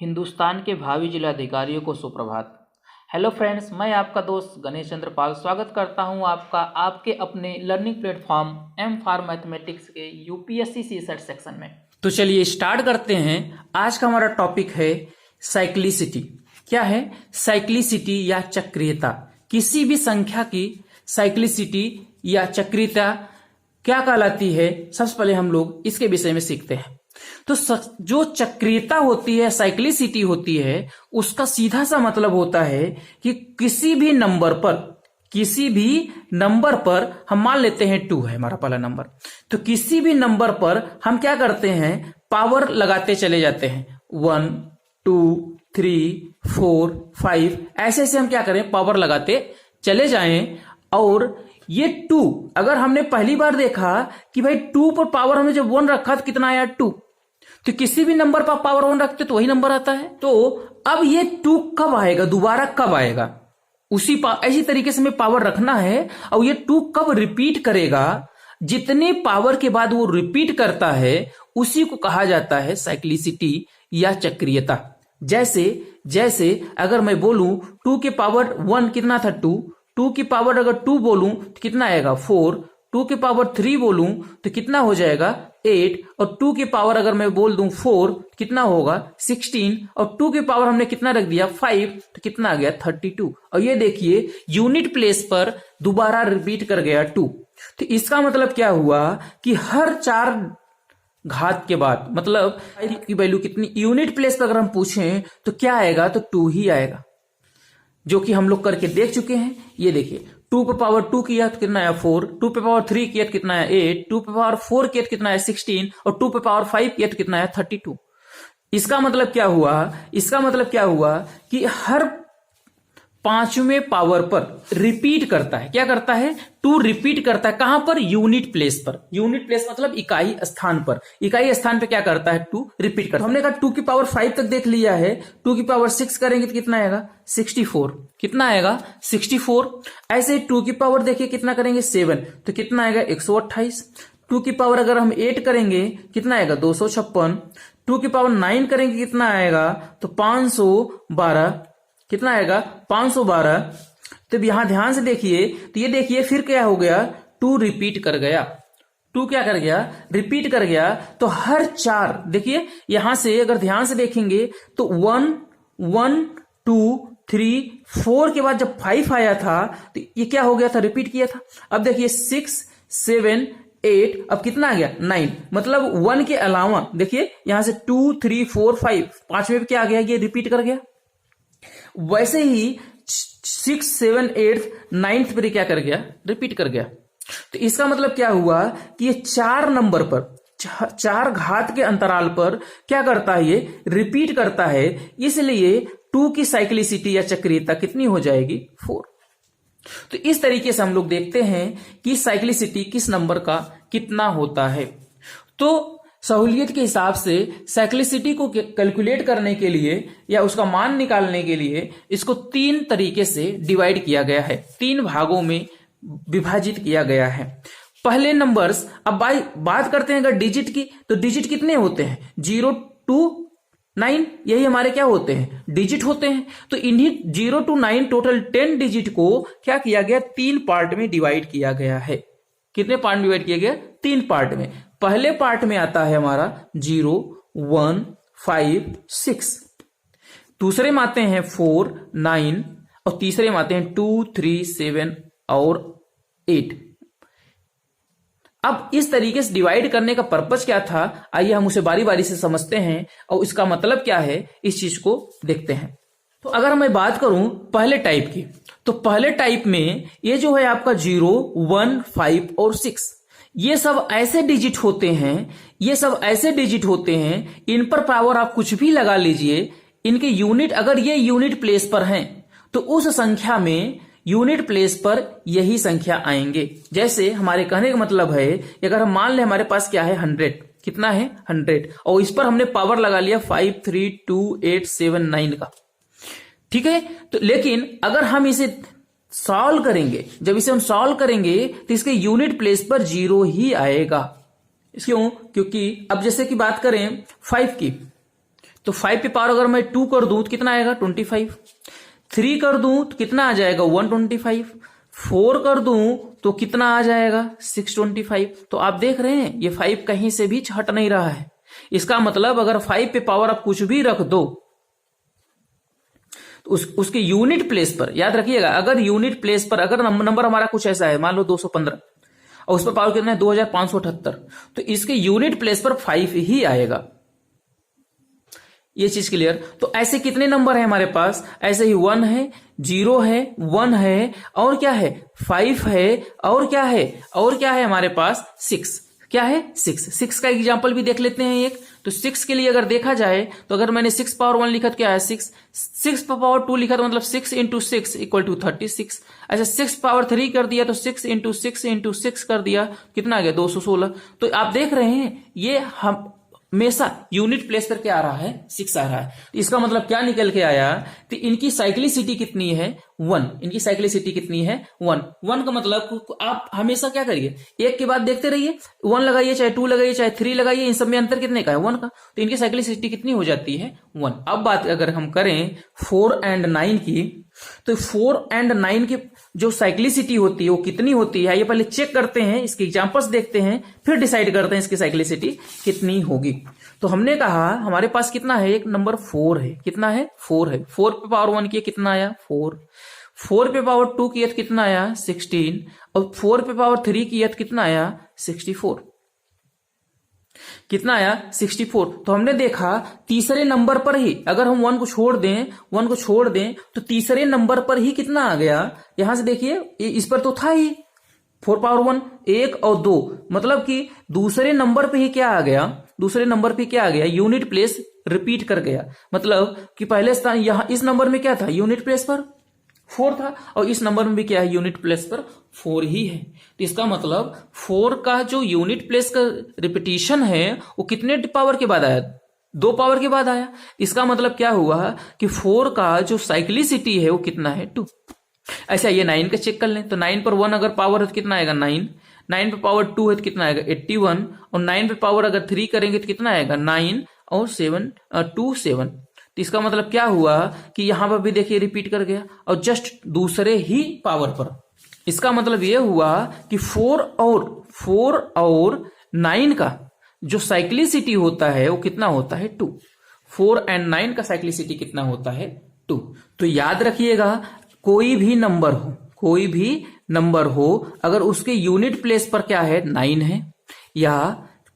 हिंदुस्तान के भावी जिलाधिकारियों को सुप्रभात। हेलो फ्रेंड्स, मैं आपका दोस्त गणेश चंद्र पाल स्वागत करता हूं आपके अपने learning platform M for mathematics के यूपीएससी सीसेट सेक्शन में। तो चलिए स्टार्ट करते हैं। आज का हमारा टॉपिक है साइक्लिसिटी। क्या है? साइक्लिसिटी या चक्रीयता। किसी भी संख्या की साइक्लिसिटी या चक्रीयता क्या कहलाती है, सबसे पहले हम लोग इसके विषय में सीखते हैं। तो जो चक्रीयता होती है, साइक्लिसिटी होती है, उसका सीधा सा मतलब होता है कि किसी भी नंबर पर हम मान लेते हैं 2 है हमारा पहला नंबर, तो किसी भी नंबर पर हम क्या करते हैं, पावर लगाते चले जाते हैं। 1 2 3 4 5 ऐसे ऐसे हम क्या करें, पावर लगाते चले जाएं। और ये 2 अगर हमने पहली बार देखा कि भाई 2 पर पावर हमने जब 1 रखा तो कितना आया 2, तो किसी भी नंबर पर पावर 1 रखते तो वही नंबर आता है। तो अब ये 2 कब आएगा, दोबारा कब आएगा, ऐसी तरीके से हमें पावर रखना है। और ये 2 कब रिपीट करेगा, जितने पावर के बाद वो रिपीट करता है उसी को कहा जाता है साइक्लिसिटी या चक्रीयता। जैसे अगर मैं बोलूं 2 के पावर 1 कितना था 2 की पावर अगर 2 बोलूं तो कितना आएगा 4, 2 के पावर 3 बोलूं तो कितना हो जाएगा 8, और 2 की पावर अगर मैं बोल दूं 4 कितना होगा 16, और 2 की पावर हमने कितना रख दिया 5 तो कितना आ गया 32। और ये देखिए यूनिट प्लेस पर दोबारा रिपीट कर गया 2। तो इसका मतलब क्या हुआ कि हर 4 घात के बाद, मतलब की वैल्यू कितनी, यूनिट प्लेस पर अगर हम पूछें तो क्या आएगा, तो 2 ही आएगा, जो कि हम लोग करके देख चुके हैं। ये देखिए 2 पे पावर 2 किया तो कितना आया 4, 2 पे पावर 3 किया तो कितना आया 8, 2 पे पावर 4 किया तो कितना आया 16, और 2 पे पावर 5 किया तो कितना आया 32। इसका मतलब क्या हुआ कि हर 5वें पावर पर रिपीट करता है। क्या करता है? 2 रिपीट करता है। कहां पर? यूनिट प्लेस पर। यूनिट प्लेस मतलब इकाई स्थान पर। इकाई स्थान पे क्या करता है? 2 रिपीट करता है। हमने कहा 2 की पावर 5 तक देख लिया है, 2 की पावर 6 करेंगे तो कितना आएगा 64। कितना आएगा 64। ऐसे 2 की पावर देखिए कितना करेंगे 7 तो कितना आएगा 128। 2 की पावर अगर हम 8 करेंगे कितना आएगा 256। 2 की पावर 9 करेंगे कितना आएगा, तो 512। कितना आएगा 512। तो यहां ध्यान से देखिए, तो ये देखिए फिर क्या हो गया, 2 रिपीट कर गया। 2 क्या कर गया, रिपीट कर गया। तो हर 4 देखिए यहां से अगर ध्यान से देखेंगे तो 1 1 2 3 4 के बाद जब 5 आया था तो ये क्या हो गया था, रिपीट किया था। अब देखिए 6 7 8, अब कितना आ गया 9, मतलब 1 के अलावा देखिए यहां से 2 3 4 5 5वें क्या आ गया, ये रिपीट कर गया। वैसे ही 6 7 8 9th पर क्या कर गया, रिपीट कर गया। तो इसका मतलब क्या हुआ कि ये 4 नंबर पर 4 घात के अंतराल पर क्या करता है, ये रिपीट करता है। इसलिए 2 की साइक्लिसिटी या चक्रीयता कितनी हो जाएगी 4। तो इस तरीके से हम लोग देखते हैं कि साइक्लिसिटी किस नंबर का कितना होता है। तो सहूलियत के हिसाब से साइक्लिसिटी को कैलकुलेट करने के लिए या उसका मान निकालने के लिए इसको 3 तरीके से डिवाइड किया गया है, 3 भागों में विभाजित किया गया है। पहले नंबर्स, अब बात करते हैं अगर डिजिट की, तो डिजिट कितने होते हैं 0 to 9, यही हमारे क्या होते हैं, डिजिट होते हैं। तो इन्हीं 0 to 9 टोटल 10 डिजिट को क्या किया गया, 3 पार्ट में डिवाइड किया गया है। कितने पार्ट में डिवाइड किया गया, 3 पार्ट में। पहले पार्ट में आता है हमारा 0 1 5 6, दूसरे में आते हैं 4 9, और तीसरे में आते हैं 2 3 7 और 8। अब इस तरीके से डिवाइड करने का पर्पस क्या था, आइए हम उसे बारी बारी से समझते हैं और इसका मतलब क्या है, इस चीज को देखते हैं। तो अगर मैं बात करूं पहले टाइप की, तो पहले टाइप में ये जो है आपका 0 1 5 और 6, ये सब ऐसे डिजिट होते हैं, इन पर पावर आप कुछ भी लगा लीजिए, इनके यूनिट अगर ये यूनिट प्लेस पर हैं तो उस संख्या में यूनिट प्लेस पर यही संख्या आएंगे। जैसे हमारे कहने का मतलब है, अगर हम मान लें हमारे पास क्या है 100, कितना है 100, और इस पर हमने पावर लगा लिया 5 3 2 8 7 9 का, ठीक है। तो लेकिन अगर हम इसे सॉल्व करेंगे, जब इसे हम सॉल्व करेंगे तो इसके यूनिट प्लेस पर 0 ही आएगा। क्यों? क्योंकि अब जैसे कि बात करें 5 की, तो 5 पे पावर अगर मैं 2 कर दूं तो कितना आएगा 25, 3 कर दूं तो कितना आ जाएगा 125, 4 कर दूं तो कितना आ जाएगा 625। तो आप देख रहे हैं ये 5 कहीं से भी हट नहीं रहा है। इसका मतलब अगर 5 पे पावर आप कुछ भी रख दो तो उसके यूनिट प्लेस पर, याद रखिएगा, अगर यूनिट प्लेस पर अगर नंबर हमारा कुछ ऐसा है, मान लो 215 और उस पर पावर कितना है 2578, तो इसके यूनिट प्लेस पर 5 ही आएगा। ये चीज क्लियर। तो ऐसे कितने नंबर है हमारे पास, ऐसे ही 1 है, 0 है, 1 है, और क्या है 5 है, और क्या है, और क्या है हमारे पास 6, क्या है 6 का एग्जांपल भी देख लेते हैं एक। तो 6 के लिए अगर देखा जाए तो अगर मैंने 6 पावर 1 लिखा तो क्या है 6 पावर 2 लिखा तो मतलब 6 इंटू 6 इक्वल टू 36। अच्छा 6 पावर 3 कर दिया तो 6 इंटू 6 इंटू 6 कर दिया, कितना आ गया 216। तो आप देख रहे हैं ये हम हमेशा यूनिट प्लेस पर क्या आ रहा है 6 आ रहा है। तो इसका मतलब क्या निकल के आया कि इनकी साइक्लिसिटी कितनी है 1, इनकी साइक्लिसिटी कितनी है 1 का मतलब आप हमेशा क्या करिए एक के बाद देखते रहिए, 1 लगाइए चाहे 2 लगाइए चाहे 3 लगाइए, इन सब में अंतर कितने का है 1 का। तो इनकी साइक्लिसिटी कितनी हो जाती है 1। अब बात अगर हम करें 4 एंड 9 की, तो 4 एंड 9 की जो साइक्लिसिटी होती है वो कितनी होती है, ये पहले चेक करते हैं, इसके एग्जांपल्स देखते हैं, फिर डिसाइड करते हैं इसकी साइक्लिसिटी कितनी होगी। तो हमने कहा हमारे पास कितना है, एक नंबर 4 है, कितना है 4 है। 4 पे पावर 1 किया कितना आया 4, 4 पे पावर 2 किया तो कितना आया 16, और 4 पे पावर 3 किया तो कितना आया 64, कितना आया 64। तो हमने देखा तीसरे नंबर पर ही अगर हम 1 को छोड़ दें तो तीसरे नंबर पर ही कितना आ गया, यहां से देखिए इस पर तो था ही 4 पावर 1 1 और 2, मतलब कि दूसरे नंबर पे ही क्या आ गया, दूसरे नंबर पे क्या आ गया यूनिट प्लेस रिपीट कर गया। मतलब कि पहले स्थान यहां इस नंबर में क्या था यूनिट प्लेस पर 4 था, और इस नंबर में भी क्या है यूनिट प्लेस पर 4 ही है। तो इसका मतलब 4 का जो यूनिट प्लेस का रिपीटिशन है वो कितने पावर के बाद आया, 2 पावर के बाद आया। इसका मतलब क्या हुआ कि 4 का जो साइक्लिसिटी है वो कितना है 2। ऐसा ये 9 का चेक कर लें, तो 9 पर 1 अगर पावर है तो कितना आएगा 9, 9 पे पावर 2 है तो कितना आएगा 81, और 9 पे पावर अगर 3 करेंगे तो कितना आएगा 9 और 7। तो इसका मतलब क्या हुआ कि यहां पर भी देखिए रिपीट कर गया, और जस्ट दूसरे ही पावर पर। इसका मतलब यह हुआ कि 4 और 9 का जो साइक्लिसिटी होता है वो कितना होता है 2। 4 एंड 9 का साइक्लिसिटी कितना होता है 2। तो याद रखिएगा कोई भी नंबर हो अगर उसके यूनिट प्लेस पर क्या है 9 है, या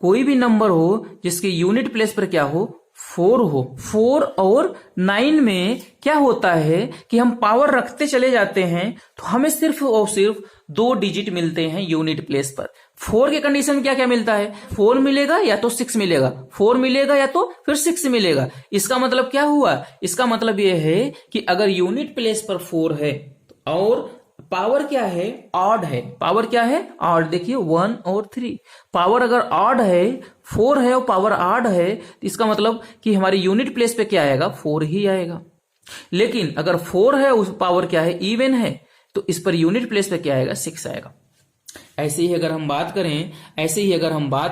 कोई भी नंबर हो जिसके यूनिट प्लेस पर क्या हो 4 हो, 4 और 9 में क्या होता है कि हम पावर रखते चले जाते हैं तो हमें सिर्फ और सिर्फ 2 डिजिट मिलते हैं यूनिट प्लेस पर। 4 के कंडीशन में क्या क्या मिलता है 4 मिलेगा या तो 6 मिलेगा, 4 मिलेगा या तो फिर 6 मिलेगा। इसका मतलब क्या हुआ, इसका मतलब यह है कि अगर यूनिट प्लेस पर 4 है और पावर क्या है ऑड है, पावर क्या है ऑड, देखिए 1 और 3, पावर अगर ऑड है 4 है और पावर ऑड है तो इसका मतलब कि हमारे यूनिट प्लेस पे क्या आएगा 4 ही आएगा। लेकिन अगर 4 है उस पावर क्या है इवन है तो इस पर यूनिट प्लेस पे क्या आएगा 6 आएगा। ऐसे ही अगर हम बात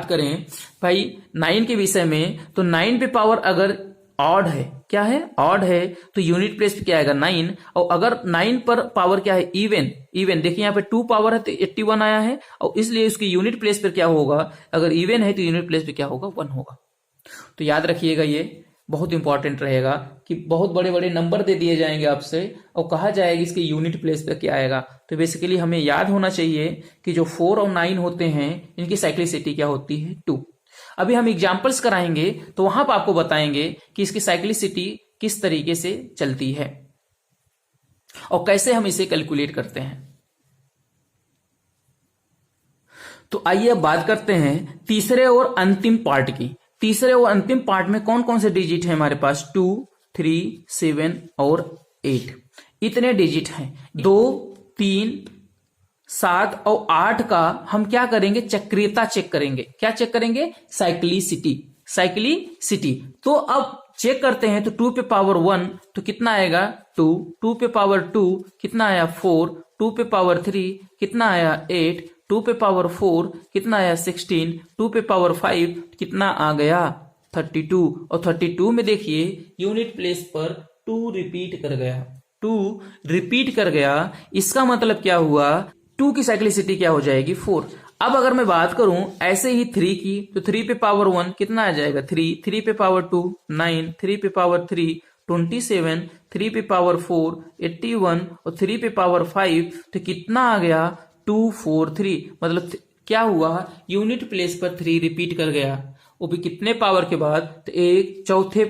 करें भाई 9 के विषय में, तो 9 पे पावर अगर ऑड है, क्या है ऑड है, तो यूनिट प्लेस पे क्या आएगा 9, और अगर 9 पर पावर क्या है इवन देखिए यहाँ पे 2 पावर है तो 81 आया है, और इसलिए उसकी यूनिट प्लेस पर क्या होगा, अगर इवन है तो यूनिट प्लेस पे क्या होगा 1 होगा। तो याद रखिएगा ये बहुत इंपॉर्टेंट रहेगा कि बहुत बड़े बड़े नंबर दे दिए जाएंगे आपसे और कहा जाएगा इसके यूनिट प्लेस पे क्या आएगा। तो बेसिकली हमें याद होना चाहिए कि जो 4 और 9 होते हैं इनकी साइक्लिसिटी क्या होती है 2। अभी हम एग्जाम्पल्स कराएंगे तो वहां पर आपको बताएंगे कि इसकी साइक्लिसिटी किस तरीके से चलती है और कैसे हम इसे कैलकुलेट करते हैं। तो आइए अब बात करते हैं तीसरे और अंतिम पार्ट की। तीसरे और अंतिम पार्ट में कौन कौन से डिजिट है हमारे पास 2, 3, 7 और 8 इतने डिजिट हैं। 2, 3, 7 और 8 का हम क्या करेंगे चक्रीयता चेक करेंगे। क्या चेक करेंगे साइक्लिसिटी। तो अब चेक करते हैं तो 2 पे पावर 1 तो कितना आएगा 2, 2 पे पावर 2 कितना आया 4, 2 पे पावर 3 कितना आया 8, 2 पे पावर 4 कितना आया 16, 2 पे पावर 5 कितना आ गया 32 और 32 में देखिए यूनिट प्लेस पर 2 रिपीट कर गया, 2 रिपीट कर गया। इसका मतलब क्या हुआ, 2 की साइक्लिसिटी क्या हो जाएगी 4। अब अगर मैं बात करूं ऐसे ही 3 की, तो 3 पे पावर 1 कितना आ जाएगा 3, 3 पे पावर 2 9, 3 पे पावर 3 27, 3 पे पावर 4 81 और 3 पे पावर 5 तो कितना आ गया 243। मतलब क्या हुआ, यूनिट प्लेस पर 3 रिपीट कर गया, वो भी कितने पावर के बाद, तो एक चौथे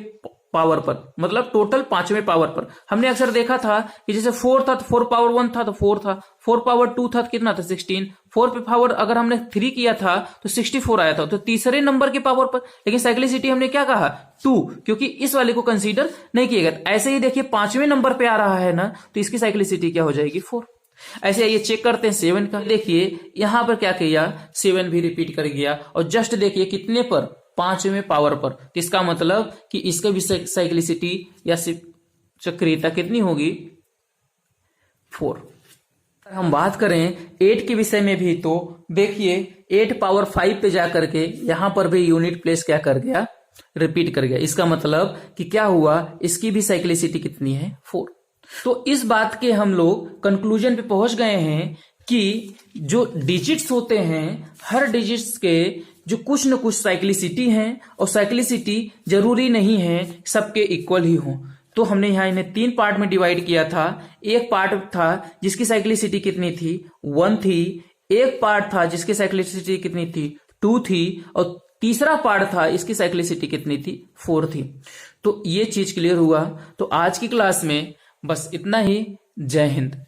पावर पर, मतलब टोटल 5वें पावर पर। हमने अक्सर देखा था कि जैसे 4 था तो 4 पावर 1 था तो 4 था, 4 पावर 2 था तो कितना था 16, 4 पे पावर अगर हमने 3 किया था तो 64 आया था, तो तीसरे नंबर के पावर पर। लेकिन साइक्लिसिटी हमने क्या कहा 2, क्योंकि इस वाले को कंसीडर नहीं किया गया। ऐसे ही देखिए 5वें नंबर पे आ रहा है ना, तो इसकी साइक्लिसिटी क्या हो जाएगी 4। ऐसे आइए चेक करते हैं 7 का। देखिए यहां पर क्या किया, 7 भी रिपीट कर गया और जस्ट देखिए कितने पर, 5वें पावर पर। इसका मतलब कि इसका भी साइक्लिसिटी या चक्रीयता कितनी होगी 4। हम बात करें 8 के विषय में भी, तो देखिए 8 पावर 5 पे जाकर के यहां पर भी यूनिट प्लेस क्या कर गया, रिपीट कर गया। इसका मतलब कि क्या हुआ, इसकी भी साइक्लिसिटी कितनी है 4। तो इस बात के हम लोग कंक्लूजन पे पहुंच गए हैं कि जो डिजिट्स होते हैं, हर डिजिट्स के जो कुछ न कुछ साइक्लिसिटी है, और साइक्लिसिटी जरूरी नहीं है सबके इक्वल ही हो। तो हमने यहाँ इन्हें 3 पार्ट में डिवाइड किया था। एक पार्ट था जिसकी साइक्लिसिटी कितनी थी 1 थी, एक पार्ट था जिसकी साइक्लिसिटी कितनी थी 2 थी, और तीसरा पार्ट था इसकी साइक्लिसिटी कितनी थी 4 थी। तो ये चीज क्लियर हुआ। तो आज की क्लास में बस इतना ही। जय हिंद।